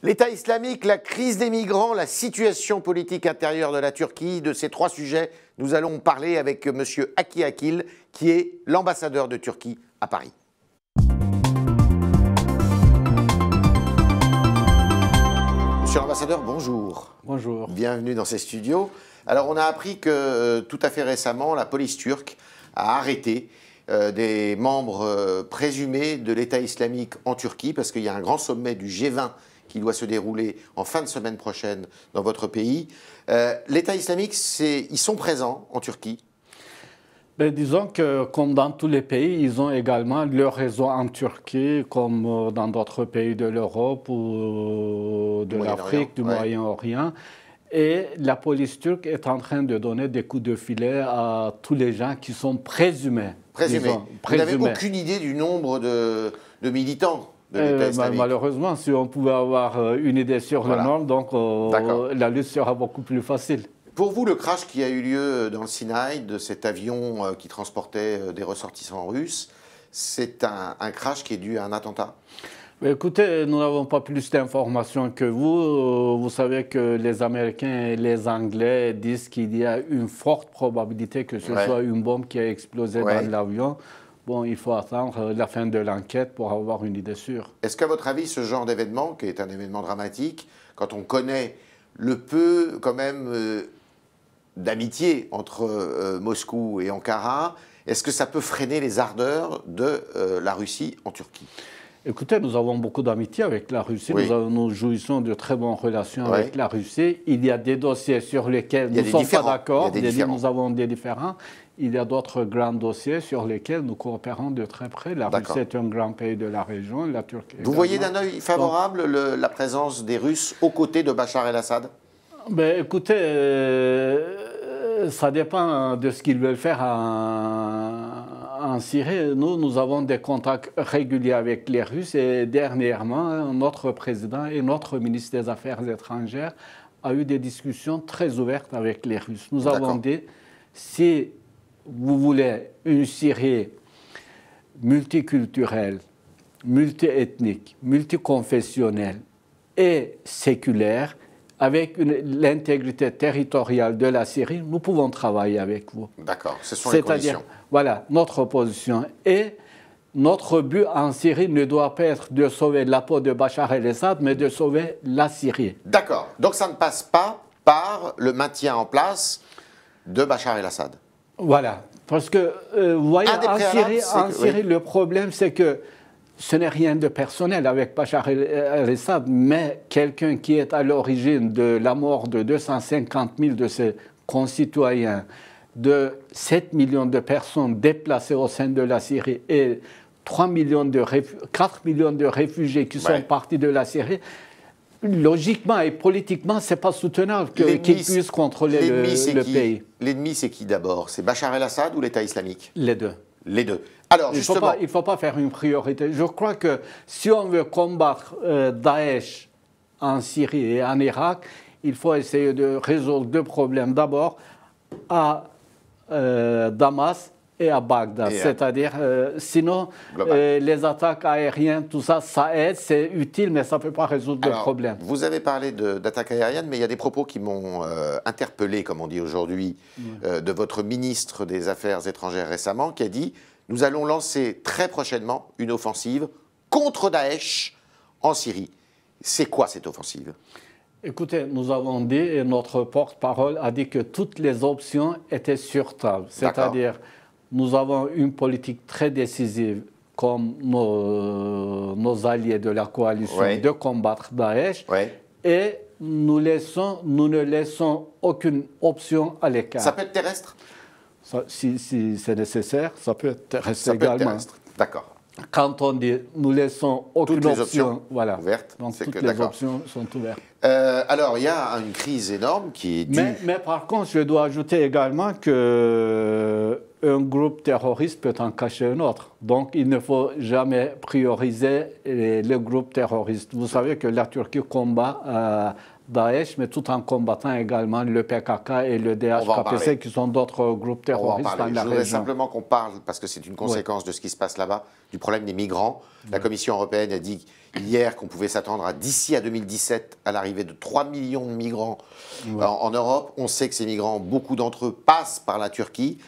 L'État islamique, la crise des migrants, la situation politique intérieure de la Turquie, de ces trois sujets, nous allons parler avec M. Haki Akil, qui est l'ambassadeur de Turquie à Paris. Monsieur l'ambassadeur, bonjour. Bonjour. Bienvenue dans ces studios. Alors on a appris que tout à fait récemment, la police turque a arrêté des membres présumés de l'État islamique en Turquie, parce qu'il y a un grand sommet du G20 qui doit se dérouler en fin de semaine prochaine dans votre pays. L'État islamique, ils sont présents en Turquie? Ben, disons que, comme dans tous les pays, ils ont également leur réseau en Turquie, comme dans d'autres pays de l'Europe ou de l'Afrique, du Moyen-Orient. Et la police turque est en train de donner des coups de filet à tous les gens qui sont présumés. Présumés. Vous n'avez aucune idée du nombre de militants de l'État islamique? Malheureusement, si on pouvait avoir une idée sur le nombre, donc la lutte sera beaucoup plus facile. Pour vous, le crash qui a eu lieu dans le Sinaï de cet avion qui transportait des ressortissants russes, c'est un crash qui est dû à un attentat? Écoutez, nous n'avons pas plus d'informations que vous. Vous savez que les Américains et les Anglais disent qu'il y a une forte probabilité que ce soit une bombe qui a explosé dans l'avion. Bon, il faut attendre la fin de l'enquête pour avoir une idée sûre. Est-ce qu'à votre avis, ce genre d'événement, qui est un événement dramatique, quand on connaît le peu quand même d'amitié entre Moscou et Ankara, est-ce que ça peut freiner les ardeurs de la Russie en Turquie? Écoutez, nous avons beaucoup d'amitié avec la Russie. Nous jouissons de très bonnes relations avec la Russie. Il y a des dossiers sur lesquels nous ne sommes pas d'accord. Nous avons des différends. Il y a d'autres grands dossiers sur lesquels nous coopérons de très près. La Russie est un grand pays de la région, la Turquie également. Vous voyez d'un œil favorable la présence des Russes aux côtés de Bachar el-Assad? Ben, écoutez, ça dépend de ce qu'ils veulent faire en Syrie. Nous avons des contacts réguliers avec les Russes et dernièrement, notre président et notre ministre des Affaires étrangères ont eu des discussions très ouvertes avec les Russes. Nous avons dit, si vous voulez une Syrie multiculturelle, multiethnique, multiconfessionnelle et séculaire, avec l'intégrité territoriale de la Syrie, nous pouvons travailler avec vous. D'accord, ce sont les conditions. Voilà, notre position. Et notre but en Syrie ne doit pas être de sauver la peau de Bachar el-Assad, mais de sauver la Syrie. D'accord, donc ça ne passe pas par le maintien en place de Bachar el-Assad. Voilà, parce que, vous voyez, en Syrie, le problème, c'est que ce n'est rien de personnel avec Bachar el-Assad, mais quelqu'un qui est à l'origine de la mort de 250 000 de ses concitoyens, de 7 millions de personnes déplacées au sein de la Syrie et 4 millions de réfugiés qui sont partis de la Syrie, logiquement et politiquement, ce n'est pas soutenable qu'ils puissent contrôler le pays. L'ennemi, c'est qui d'abord? C'est Bachar el-Assad ou l'État islamique? Les deux. Les deux. Alors, justement, il ne faut pas faire une priorité. Je crois que si on veut combattre Daesh en Syrie et en Irak, il faut essayer de résoudre deux problèmes. D'abord, à Damas et à Bagdad. C'est-à-dire, sinon, les attaques aériennes, tout ça, ça aide, c'est utile, mais ça ne peut pas résoudre le problème. Vous avez parlé d'attaques aériennes, mais il y a des propos qui m'ont interpellé, comme on dit aujourd'hui, de votre ministre des Affaires étrangères récemment, qui a dit: nous allons lancer très prochainement une offensive contre Daesh en Syrie. C'est quoi cette offensive? Écoutez, nous avons dit, et notre porte-parole a dit que toutes les options étaient sur table. C'est-à-dire, nous avons une politique très décisive, comme nos alliés de la coalition, de combattre Daesh. Et nous ne laissons aucune option à l'écart. Ça peut être terrestre? Si c'est nécessaire, ça peut être terrestre également. D'accord. Quand on dit nous laissons aucune option ouverte, donc toutes les options sont ouvertes. Alors, il y a une crise énorme qui est due... Mais par contre, je dois ajouter également que un groupe terroriste peut en cacher un autre. Donc, il ne faut jamais prioriser le groupe terroriste. Vous savez que la Turquie combat Daesh, mais tout en combattant également le PKK et le DHKPC, qui sont d'autres groupes terroristes dans la région. Je voudrais simplement qu'on parle, parce que c'est une conséquence de ce qui se passe là-bas, du problème des migrants. La Commission européenne a dit hier qu'on pouvait s'attendre d'ici à 2017 à l'arrivée de 3 millions de migrants en Europe. On sait que ces migrants, beaucoup d'entre eux passent par la Turquie.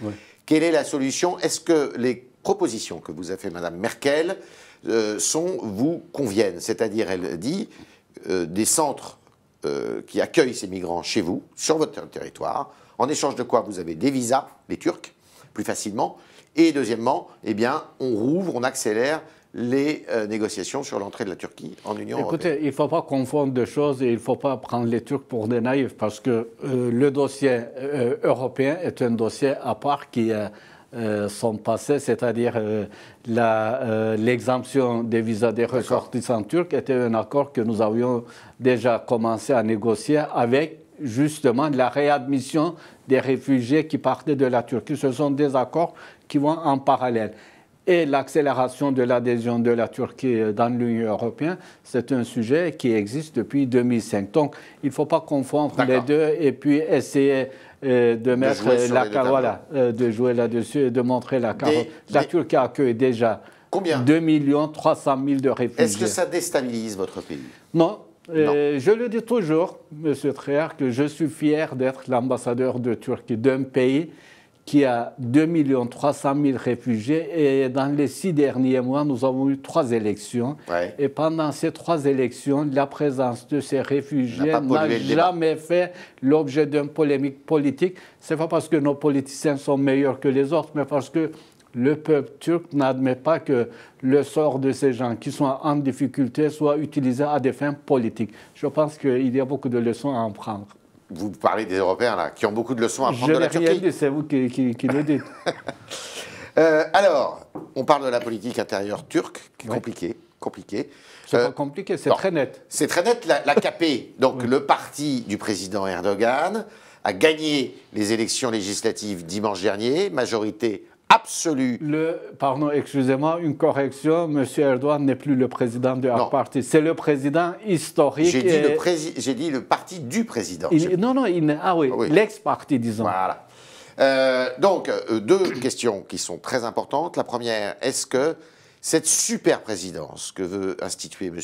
Quelle est la solution? Est-ce que les propositions que vous a fait Mme Merkel vous conviennent? C'est-à-dire, elle dit des centres qui accueillent ces migrants chez vous, sur votre territoire, en échange de quoi vous avez des visas, les Turcs, plus facilement. Et deuxièmement, eh bien, on rouvre, on accélère les négociations sur l'entrée de la Turquie en Union européenne. Écoutez, il ne faut pas confondre deux choses et il ne faut pas prendre les Turcs pour des naïfs parce que le dossier européen est un dossier à part qui sont passés, c'est-à-dire l'exemption des visas des ressortissants turcs était un accord que nous avions déjà commencé à négocier avec justement la réadmission des réfugiés qui partaient de la Turquie. Ce sont des accords qui vont en parallèle. Et l'accélération de l'adhésion de la Turquie dans l'Union européenne, c'est un sujet qui existe depuis 2005. Donc, il ne faut pas confondre les deux et puis essayer de mettre la carte, voilà, de jouer là-dessus et de montrer la carte. La Turquie accueille déjà 2 300 000 de réfugiés. Est-ce que ça déstabilise votre pays? Non. Je le dis toujours, M. Treher, que je suis fier d'être l'ambassadeur de Turquie, d'un pays qui a 2 300 000 réfugiés. Et dans les 6 derniers mois, nous avons eu 3 élections. Et pendant ces 3 élections, la présence de ces réfugiés n'a jamais fait l'objet d'une polémique politique. Ce n'est pas parce que nos politiciens sont meilleurs que les autres, mais parce que le peuple turc n'admet pas que le sort de ces gens qui sont en difficulté soit utilisé à des fins politiques. Je pense qu'il y a beaucoup de leçons à en prendre. Vous parlez des Européens, là, qui ont beaucoup de leçons à prendre de la Turquie. Je n'ai rien dit, c'est vous qui le dites. Alors, on parle de la politique intérieure turque, qui est compliquée. C'est pas compliqué, c'est très net. C'est très net. L'AKP, donc le parti du président Erdogan, a gagné les élections législatives dimanche dernier, majorité absolue. Pardon, excusez-moi, une correction. M. Erdogan n'est plus le président de AK Parti. C'est le président historique. J'ai dit le parti du président. L'ex-parti, disons. Voilà. Donc, 2 questions qui sont très importantes. La première, est-ce que cette super présidence que veut instituer M.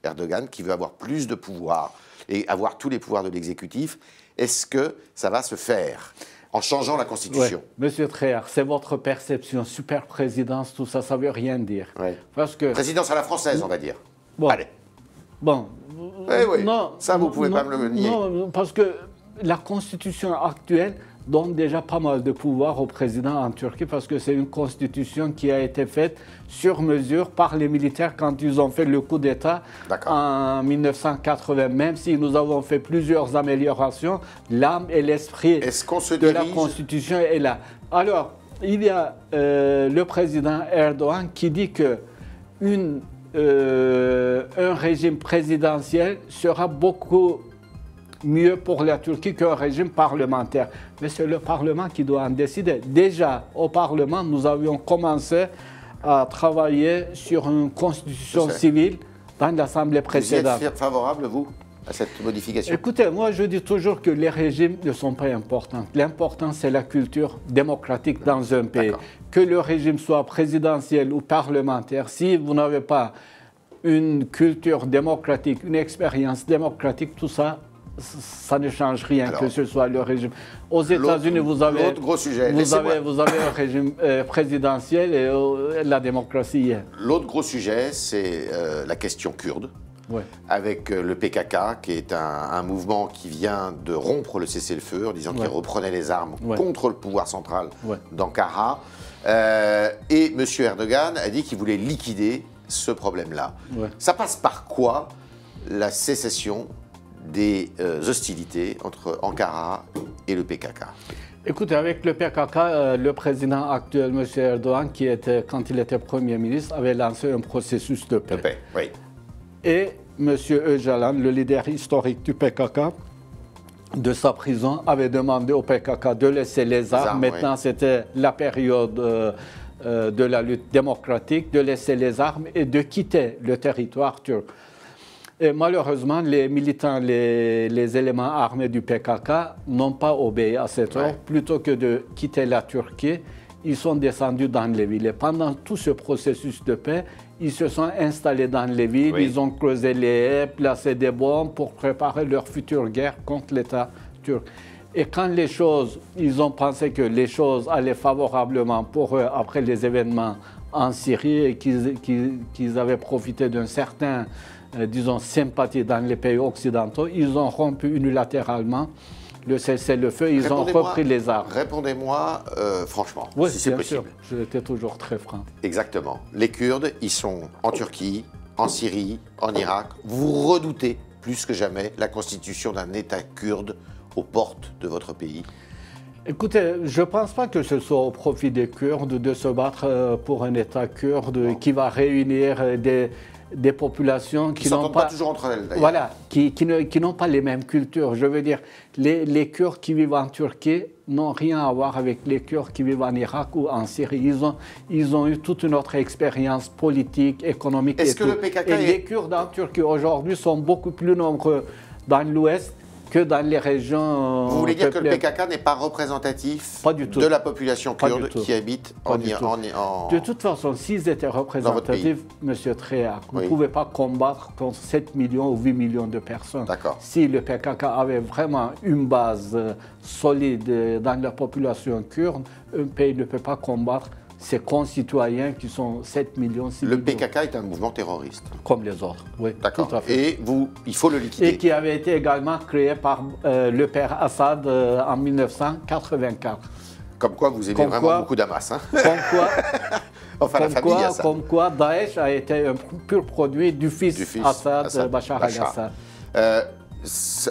Erdogan, qui veut avoir plus de pouvoir et avoir tous les pouvoirs de l'exécutif, est-ce que ça va se faire en changeant la Constitution? Monsieur Treher, c'est votre perception. Super présidence, tout ça, ça ne veut rien dire. Parce que... Présidence à la française, on va dire. Bon. Allez. Bon. Non, ça, vous ne pouvez pas me le nier. Non, parce que la Constitution actuelle donne déjà pas mal de pouvoir au président en Turquie parce que c'est une constitution qui a été faite sur mesure par les militaires quand ils ont fait le coup d'État en 1980. Même si nous avons fait plusieurs améliorations, l'âme et l'esprit de la constitution est là. Alors, il y a le président Erdogan qui dit que un régime présidentiel sera beaucoup mieux pour la Turquie qu'un régime parlementaire. Mais c'est le Parlement qui doit en décider. Déjà, au Parlement, nous avions commencé à travailler sur une constitution civile dans l'Assemblée précédente. Vous êtes favorable, vous, à cette modification? Écoutez, moi, je dis toujours que les régimes ne sont pas importants. L'important, c'est la culture démocratique dans un pays. Que le régime soit présidentiel ou parlementaire, si vous n'avez pas une culture démocratique, une expérience démocratique, tout ça, ça ne change rien. Alors, que ce soit le régime. Aux États-Unis, vous avez un régime présidentiel et la démocratie. L'autre gros sujet, c'est la question kurde, avec le PKK, qui est un mouvement qui vient de rompre le cessez-le-feu en disant qu'il reprenait les armes contre le pouvoir central d'Ankara. Et M. Erdogan a dit qu'il voulait liquider ce problème-là. Ça passe par quoi, la cessation des hostilités entre Ankara et le PKK? Écoutez, avec le PKK, le président actuel, M. Erdogan, quand il était Premier ministre, avait lancé un processus de paix. Et M. Öcalan, le leader historique du PKK, de sa prison, avait demandé au PKK de laisser les armes. Maintenant, c'était la période de la lutte démocratique, de laisser les armes et de quitter le territoire turc. Et malheureusement, les militants, les éléments armés du PKK n'ont pas obéi à cet ordre. Plutôt que de quitter la Turquie, ils sont descendus dans les villes. Et pendant tout ce processus de paix, ils se sont installés dans les villes, ils ont creusé les haies, placé des bombes pour préparer leur future guerre contre l'État turc. Et quand ils ont pensé que les choses allaient favorablement pour eux après les événements en Syrie et qu'ils avaient profité d'un certain, disons, sympathie dans les pays occidentaux, ils ont rompu unilatéralement le cessez-le-feu, ils ont repris les armes. Répondez-moi franchement, si c'est possible. Sûr. J'étais toujours très franc. Exactement. Les Kurdes, ils sont en Turquie, en Syrie, en Irak. Vous redoutez plus que jamais la constitution d'un État kurde aux portes de votre pays? Écoutez, je ne pense pas que ce soit au profit des Kurdes de se battre pour un État kurde qui va réunir des populations qui n'ont pas toujours entre elles, d'ailleurs. Voilà, qui n'ont pas les mêmes cultures. Je veux dire, les Kurdes qui vivent en Turquie n'ont rien à voir avec les Kurdes qui vivent en Irak ou en Syrie. Ils ont eu toute une autre expérience politique, économique. Est-ce que le PKK les Kurdes en Turquie aujourd'hui sont beaucoup plus nombreux dans l'Ouest que dans les régions. Vous voulez dire que le PKK n'est pas représentatif de la population kurde qui habite en Iran? De toute façon, s'ils étaient représentatifs, M. Tréhard, vous ne pouvez pas combattre contre 7 millions ou 8 millions de personnes. Si le PKK avait vraiment une base solide dans la population kurde, un pays ne peut pas combattre ses concitoyens qui sont 7 millions, 6 millions. Le PKK est un mouvement terroriste. Comme les autres, oui. D'accord. Et il faut le liquider. Et qui avait été également créé par le père Assad en 1984. Comme quoi vous aimez vraiment beaucoup Damas. Hein. Comme quoi Daesh a été un pur produit du fils Assad, Bachar al-Assad.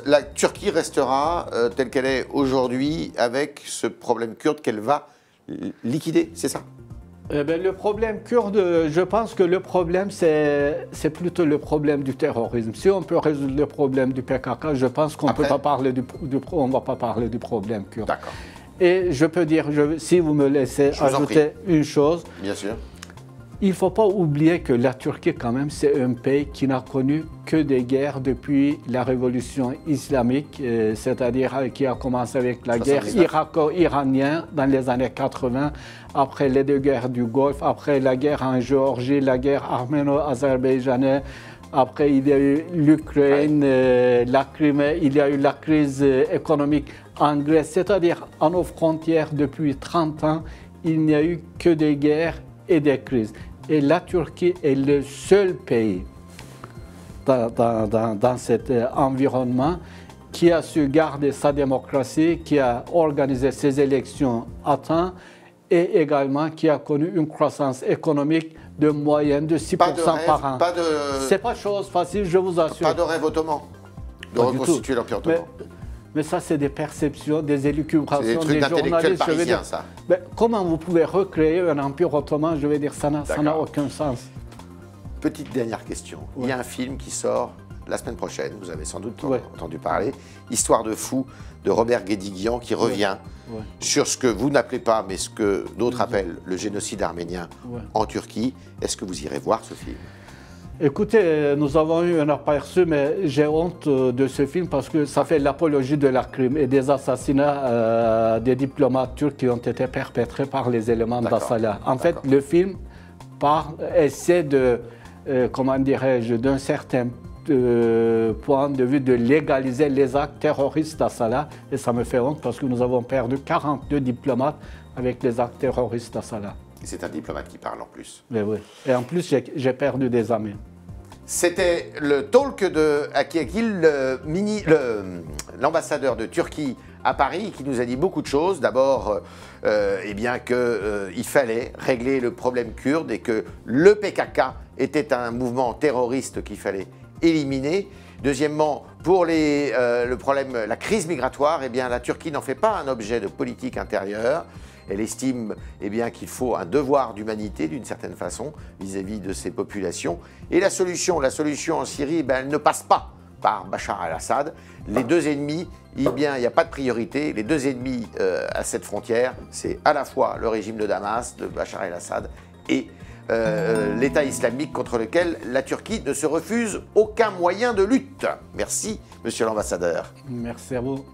La Turquie restera telle qu'elle est aujourd'hui avec ce problème kurde qu'elle va liquider, c'est ça? Le problème kurde, je pense que le problème, c'est plutôt le problème du terrorisme. Si on peut résoudre le problème du PKK, je pense qu'on ne va pas parler du problème kurde. D'accord. Et je peux dire, si vous me laissez ajouter une chose. Bien sûr. Il ne faut pas oublier que la Turquie, quand même, c'est un pays qui n'a connu que des guerres depuis la révolution islamique, c'est-à-dire qui a commencé avec la guerre irako-iranienne dans les années 80, après les deux guerres du Golfe, après la guerre en Géorgie, la guerre arméno-azerbaïdjanaise, après il y a eu l'Ukraine, la Crimée, il y a eu la crise économique en Grèce, c'est-à-dire à nos frontières depuis 30 ans, il n'y a eu que des guerres et des crises. Et la Turquie est le seul pays dans cet environnement qui a su garder sa démocratie, qui a organisé ses élections à temps et également qui a connu une croissance économique de moyenne de 6% par an. C'est pas chose facile, je vous assure. Pas de rêve ottoman de reconstituer l'Empire ottoman. Mais ça, c'est des perceptions, des élucubrations des trucs d'intellectuels parisiens, ça. Mais comment vous pouvez recréer un empire ottoman? Je veux dire, ça n'a aucun sens. Petite dernière question. Il y a un film qui sort la semaine prochaine, vous avez sans doute entendu parler, Histoire de fou de Robert Guédiguian qui revient sur ce que vous n'appelez pas, mais ce que d'autres appellent le génocide arménien en Turquie. Est-ce que vous irez voir ce film? Écoutez, nous avons eu un aperçu, mais j'ai honte de ce film parce que ça fait l'apologie de la crime et des assassinats des diplomates turcs qui ont été perpétrés par les éléments d'Assalah. En fait, le film essaie de, comment dirais-je, d'un certain point de vue de légaliser les actes terroristes d'Assalah. Et ça me fait honte parce que nous avons perdu 42 diplomates avec les actes terroristes d'Assalah. C'est un diplomate qui parle en plus. Mais oui. Et en plus, j'ai perdu des amis. C'était le talk de Haki Akil, l'ambassadeur de Turquie à Paris, qui nous a dit beaucoup de choses. D'abord, eh bien qu'il fallait régler le problème kurde et que le PKK était un mouvement terroriste qu'il fallait éliminer. Deuxièmement, pour le problème, la crise migratoire, eh bien la Turquie n'en fait pas un objet de politique intérieure. Elle estime qu'il faut un devoir d'humanité d'une certaine façon vis-à-vis de ces populations. Et la solution en Syrie, elle ne passe pas par Bachar el-Assad. Les deux ennemis, eh bien, il n'y a pas de priorité. Les deux ennemis à cette frontière, c'est à la fois le régime de Damas, de Bachar el-Assad, et l'État islamique contre lequel la Turquie ne se refuse aucun moyen de lutte. Merci, monsieur l'ambassadeur. Merci à vous.